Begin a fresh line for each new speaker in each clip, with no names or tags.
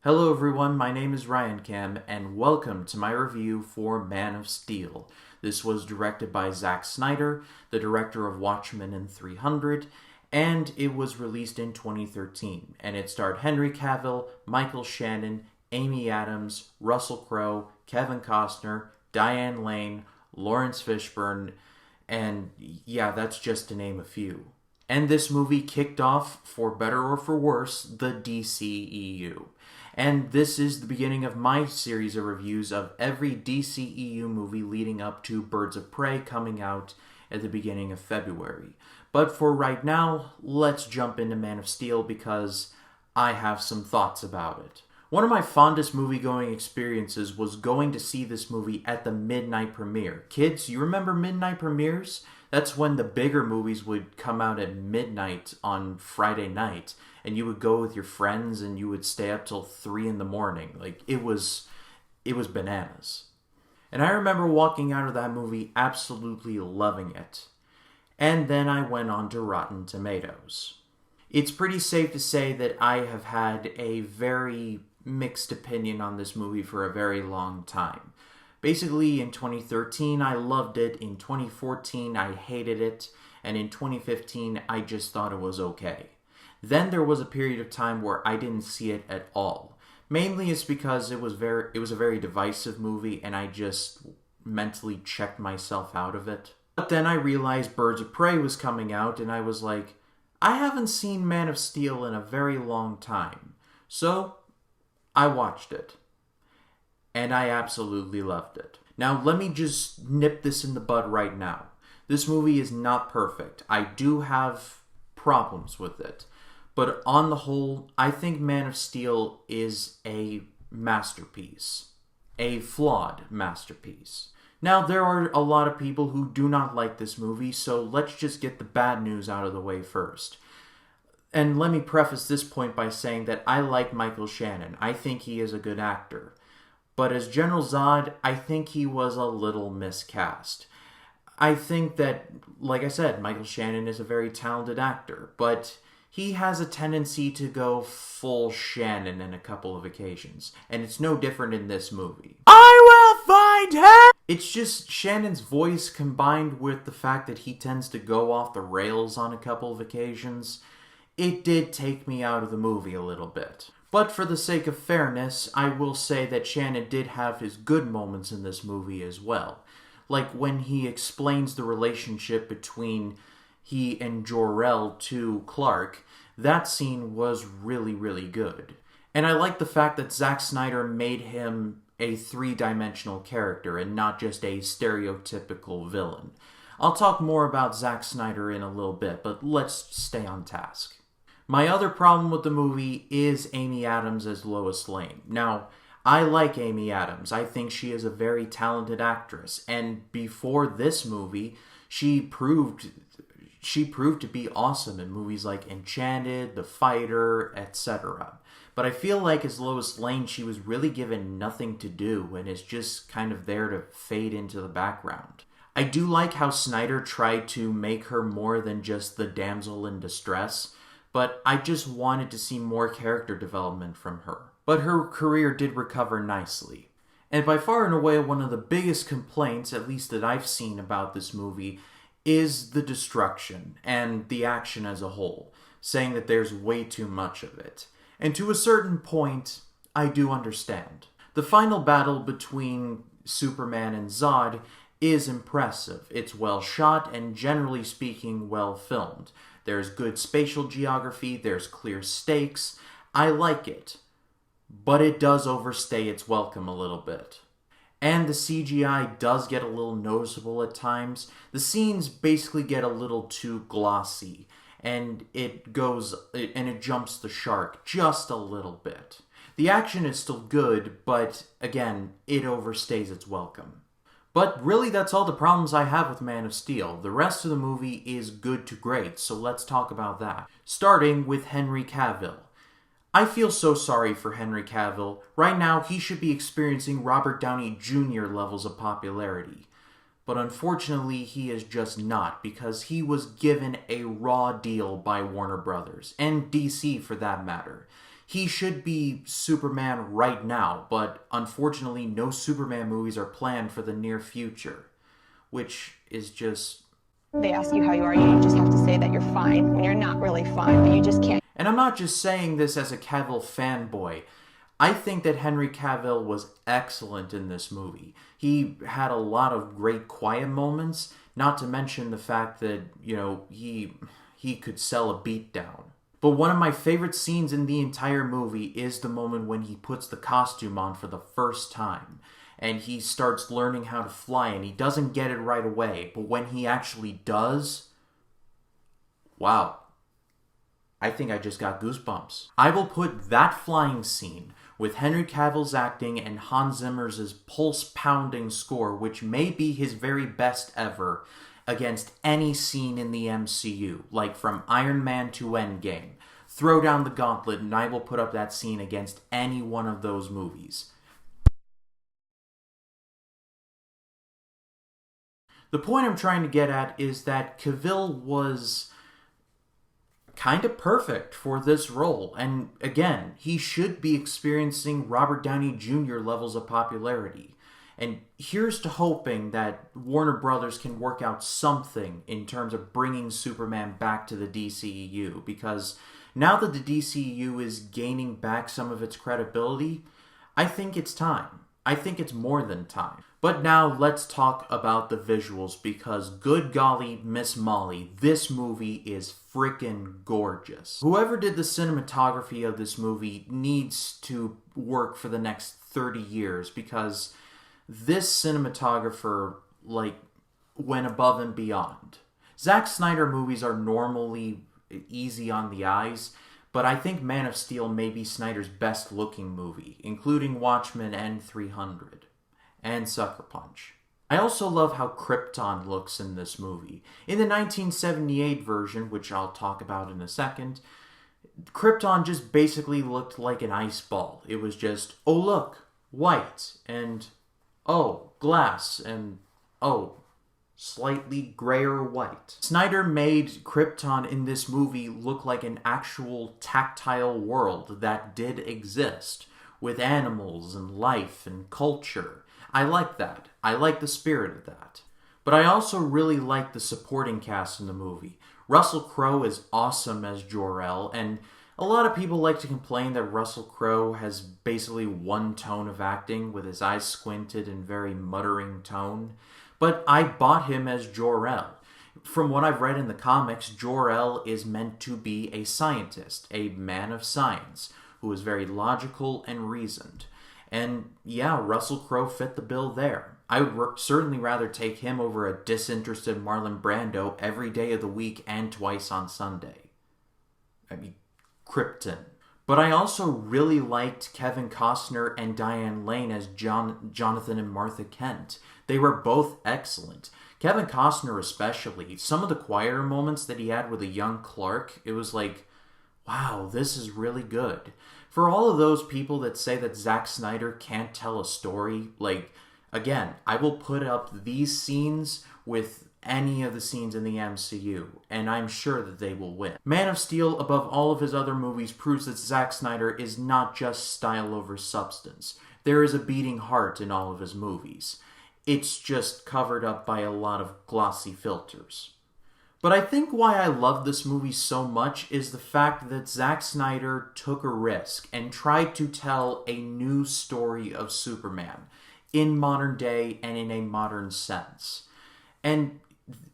Hello everyone, my name is Ryan Cam, and welcome to my review for Man of Steel. This was directed by Zack Snyder, the director of Watchmen and 300, and it was released in 2013. And it starred Henry Cavill, Michael Shannon, Amy Adams, Russell Crowe, Kevin Costner, Diane Lane, Lawrence Fishburne, and yeah, that's just to name a few. And this movie kicked off, for better or for worse, the DCEU. And this is the beginning of my series of reviews of every DCEU movie leading up to Birds of Prey coming out at the beginning of February. But for right now, let's jump into Man of Steel because I have some thoughts about it. One of my fondest movie-going experiences was going to see this movie at the midnight premiere. Kids, you remember midnight premieres? That's when the bigger movies would come out at midnight on Friday night, and you would go with your friends and you would stay up till 3 in the morning. Like, it was bananas. And I remember walking out of that movie absolutely loving it. And then I went on to Rotten Tomatoes. It's pretty safe to say that I have had a very mixed opinion on this movie for a very long time. Basically, in 2013, I loved it. In 2014, I hated it. And in 2015, I just thought it was okay. Then there was a period of time where I didn't see it at all. Mainly it's because it was a very divisive movie, and I just mentally checked myself out of it. But then I realized Birds of Prey was coming out, and I was like, I haven't seen Man of Steel in a very long time. So, I watched it. And I absolutely loved it. Now, let me just nip this in the bud right now. This movie is not perfect. I do have problems with it. But on the whole, I think Man of Steel is a masterpiece. A flawed masterpiece. Now, there are a lot of people who do not like this movie, so let's just get the bad news out of the way first. And let me preface this point by saying that I like Michael Shannon. I think he is a good actor. But as General Zod, I think he was a little miscast. I think that, like I said, Michael Shannon is a very talented actor, but he has a tendency to go full Shannon in a couple of occasions, and it's no different in this movie. I will find him! It's just Shannon's voice combined with the fact that he tends to go off the rails on a couple of occasions. It did take me out of the movie a little bit. But for the sake of fairness, I will say that Shannon did have his good moments in this movie as well. Like when he explains the relationship between he and Jor-El to Clark, that scene was really, really good. And I like the fact that Zack Snyder made him a three-dimensional character and not just a stereotypical villain. I'll talk more about Zack Snyder in a little bit, but let's stay on task. My other problem with the movie is Amy Adams as Lois Lane. Now, I like Amy Adams. I think she is a very talented actress. And before this movie, she proved to be awesome in movies like Enchanted, The Fighter, etc. But I feel like as Lois Lane, she was really given nothing to do and is just kind of there to fade into the background. I do like how Snyder tried to make her more than just the damsel in distress, but I just wanted to see more character development from her. But her career did recover nicely. And by far and away, one of the biggest complaints, at least that I've seen about this movie, is the destruction and the action as a whole, saying that there's way too much of it. And to a certain point, I do understand. The final battle between Superman and Zod is impressive. It's well shot and, generally speaking, well filmed. There's good spatial geography, there's clear stakes. I like it. But it does overstay its welcome a little bit. And the CGI does get a little noticeable at times. The scenes basically get a little too glossy, and it jumps the shark just a little bit. The action is still good, but again, it overstays its welcome. But really, that's all the problems I have with Man of Steel. The rest of the movie is good to great, so let's talk about that. Starting with Henry Cavill. I feel so sorry for Henry Cavill. Right now, he should be experiencing Robert Downey Jr. levels of popularity. But unfortunately, he is just not, because he was given a raw deal by Warner Brothers, and DC for that matter. He should be Superman right now, but unfortunately no Superman movies are planned for the near future, which is just...
They ask you how you are, you just have to say that you're fine when you're not really fine, but you just can't.
And I'm not just saying this as a Cavill fanboy. I think that Henry Cavill was excellent in this movie. He had a lot of great quiet moments, not to mention the fact that, he could sell a beatdown. But one of my favorite scenes in the entire movie is the moment when he puts the costume on for the first time. And he starts learning how to fly, and he doesn't get it right away. But when he actually does, wow. I think I just got goosebumps. I will put that flying scene with Henry Cavill's acting and Hans Zimmer's pulse-pounding score, which may be his very best ever, against any scene in the MCU, like from Iron Man to Endgame. Throw down the gauntlet, and I will put up that scene against any one of those movies. The point I'm trying to get at is that Cavill was kind of perfect for this role. And again, he should be experiencing Robert Downey Jr. levels of popularity. And here's to hoping that Warner Brothers can work out something in terms of bringing Superman back to the DCEU. Because now that the DCEU is gaining back some of its credibility, I think it's time. I think it's more than time. But now let's talk about the visuals, because good golly, Miss Molly, this movie is freaking gorgeous. Whoever did the cinematography of this movie needs to work for the next 30 years, because this cinematographer, went above and beyond. Zack Snyder movies are normally easy on the eyes, but I think Man of Steel may be Snyder's best looking movie, including Watchmen and 300. And Sucker Punch. I also love how Krypton looks in this movie. In the 1978 version, which I'll talk about in a second, Krypton just basically looked like an ice ball. It was just, oh look, white, and oh, glass, and oh, slightly grayer white. Snyder made Krypton in this movie look like an actual tactile world that did exist, with animals and life and culture. I like that. I like the spirit of that. But I also really like the supporting cast in the movie. Russell Crowe is awesome as Jor-El, and a lot of people like to complain that Russell Crowe has basically one tone of acting, with his eyes squinted and very muttering tone. But I bought him as Jor-El. From what I've read in the comics, Jor-El is meant to be a scientist, a man of science, who is very logical and reasoned. And yeah, Russell Crowe fit the bill there. I would certainly rather take him over a disinterested Marlon Brando every day of the week and twice on Sunday. I mean, Krypton. But I also really liked Kevin Costner and Diane Lane as Jonathan and Martha Kent. They were both excellent. Kevin Costner especially. Some of the quieter moments that he had with a young Clark, it was like, wow, this is really good. For all of those people that say that Zack Snyder can't tell a story, again, I will put up these scenes with any of the scenes in the MCU, and I'm sure that they will win. Man of Steel, above all of his other movies, proves that Zack Snyder is not just style over substance. There is a beating heart in all of his movies. It's just covered up by a lot of glossy filters. But I think why I love this movie so much is the fact that Zack Snyder took a risk and tried to tell a new story of Superman in modern day and in a modern sense. And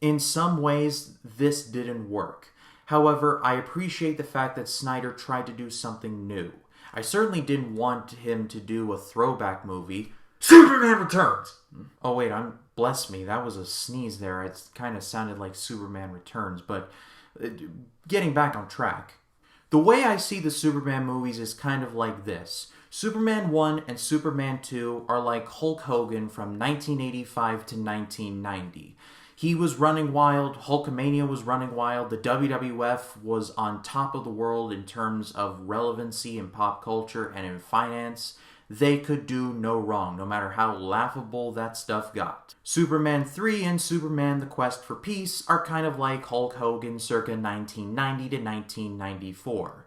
in some ways, this didn't work. However, I appreciate the fact that Snyder tried to do something new. I certainly didn't want him to do a throwback movie. Superman Returns! Oh wait, bless me, that was a sneeze there. It kind of sounded like Superman Returns, but getting back on track. The way I see the Superman movies is kind of like this. Superman 1 and Superman 2 are like Hulk Hogan from 1985 to 1990. He was running wild, Hulkamania was running wild, the WWF was on top of the world in terms of relevancy in pop culture and in finance. They could do no wrong, no matter how laughable that stuff got. Superman 3 and Superman The Quest for Peace are kind of like Hulk Hogan circa 1990 to 1994.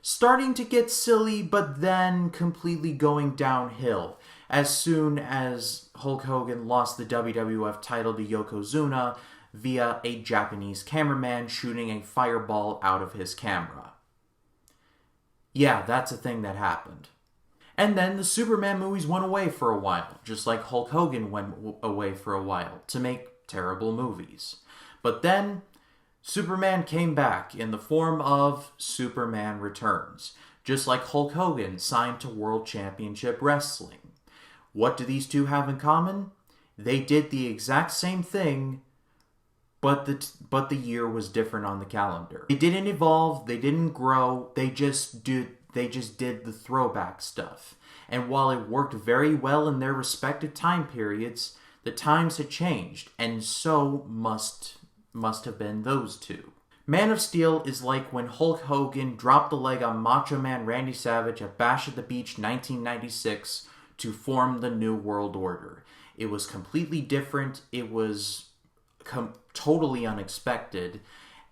starting to get silly, but then completely going downhill as soon as Hulk Hogan lost the WWF title to Yokozuna via a Japanese cameraman shooting a fireball out of his camera. Yeah, that's a thing that happened. And then the Superman movies went away for a while, just like Hulk Hogan went away for a while, to make terrible movies. But then Superman came back in the form of Superman Returns, just like Hulk Hogan signed to World Championship Wrestling. What do these two have in common? They did the exact same thing, but the year was different on the calendar. They didn't evolve, they didn't grow, they just did the throwback stuff. And while it worked very well in their respective time periods, the times had changed, and so must have been those two. Man of Steel is like when Hulk Hogan dropped the leg on Macho Man Randy Savage at Bash at the Beach 1996 to form the New World Order. It was completely different, it was totally unexpected,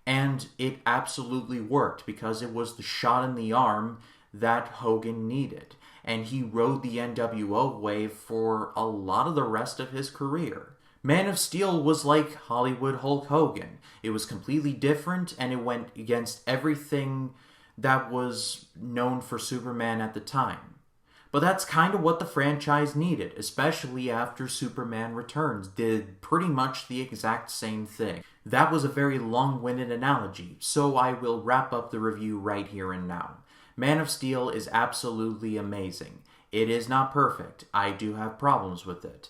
and it absolutely worked because it was the shot in the arm that Hogan needed. And he rode the NWO wave for a lot of the rest of his career. Man of Steel was like Hollywood Hulk Hogan. It was completely different, and it went against everything that was known for Superman at the time. But that's kind of what the franchise needed, especially after Superman Returns did pretty much the exact same thing. That was a very long-winded analogy, so I will wrap up the review right here and now. Man of Steel is absolutely amazing. It is not perfect. I do have problems with it.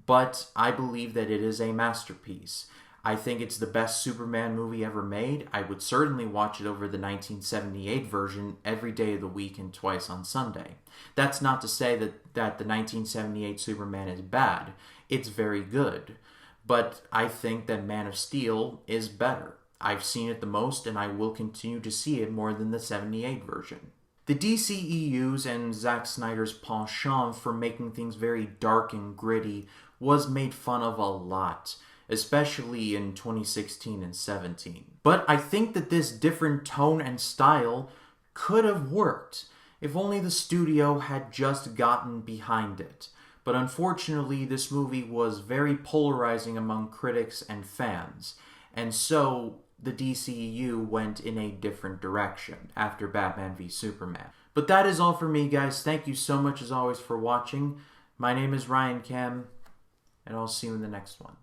But I believe that it is a masterpiece. I think it's the best Superman movie ever made. I would certainly watch it over the 1978 version every day of the week and twice on Sunday. That's not to say that the 1978 Superman is bad. It's very good. But I think that Man of Steel is better. I've seen it the most, and I will continue to see it more than the 78 version. The DCEU's and Zack Snyder's penchant for making things very dark and gritty was made fun of a lot, especially in 2016 and 17. But I think that this different tone and style could have worked if only the studio had just gotten behind it. But unfortunately, this movie was very polarizing among critics and fans, and so the DCEU went in a different direction after Batman v Superman. But that is all for me, guys. Thank you so much as always for watching. My name is Ryan Cam, and I'll see you in the next one.